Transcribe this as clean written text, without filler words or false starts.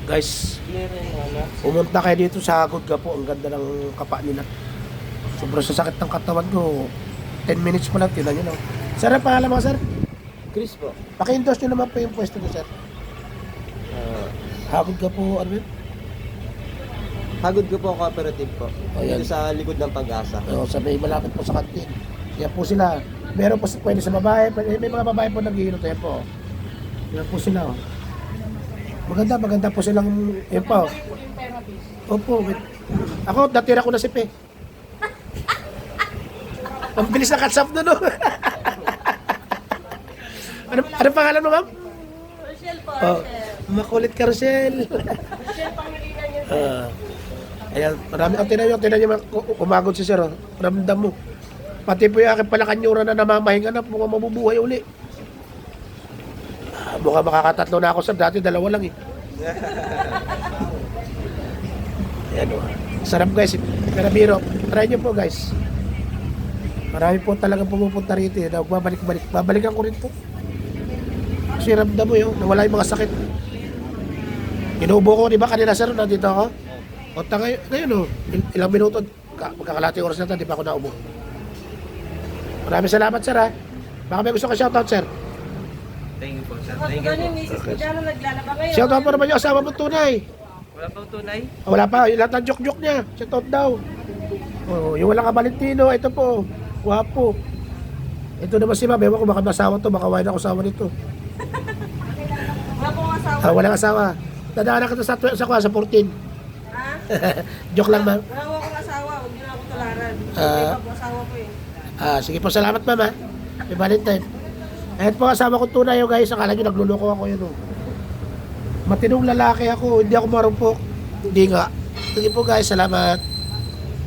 Guys, pumunta kayo dito sa Hagod ka po. Ang ganda ng kapa nila. Sobrang sasakit ng katawan ko. 10 minutes pa lang, tinan nyo lang. Sir, ang pangalan mo, sir? Chris po. Paki-endorse nyo naman po yung pwesto nyo, sir. Hagod ka po, ano yun? Hagod ko po cooperative po. Ayan. Dito sa likod ng Pag-asa. Sa may malapit po sa kantin. Yan po sila. Meron po pwede sa babae. May mga babae po nag-iinot. Yan po. Yan po sila. Oh. Maganda po silang. Yan po. Opo. Ako, natira ko na si Pe. Ang bilis na katsap na, no? ano pangalan mo, ma'am? Rochelle po, Oh, Rochelle. makulit ka, Rochelle. Rochelle, pangilinan niyo. Ayan, marami ang tinan niyo, umagod si sir, oh. Ramdam mo. Pati po yung aking palakanyura na namamahinga na, mukhang mabubuhay uli. Mukhang makakatatlo na ako, sir. Dati dalawa lang, eh. Ayan, oh. Sarap, guys. Pero biro, try niyo po, guys. Marami po talagang pumupunta rito, eh. Babalik-balik. Babalikan ko rin po. Kasi ramdam mo yun, nawala yung mga sakit. Inuubo ko, di ba, kanina, sir, nandito ako? O ngayon o, ilang minuto, magkakalati oras na ito, di pa ako naubo. Maraming salamat, sir, ha. Baka may gusto ka shoutout, sir. Thank you po, sir. Ako doon yung misis ko dyan na naglalaba ngayon. Shoutout mo naman yung asawa mo tunay. Wala pang tunay? Wala pa, yung lahat ng joke-joke niya. Shoutout daw. Oh, yung walang kabalintino, ito po. Wapo. Ito naman si ma'am, ewan ko baka masawa to, baka wala ako asawa nito. Wala pong asawa. Walang asawa. Dadaanan ka to sa 14. Ha? Joke lang, ma'am. Wala akong asawa. Huwag niyo na ako tularan. Ah. Iba po asawa ko eh. Sige po, salamat, ma'am, ha. Happy Valentine. Ayan po, asawa ko tunay, oh, guys. Akala nyo nagluloko ako yun, oh. Matinong lalaki ako, hindi ako marumpok. Hindi nga. Sige po, guys, salamat.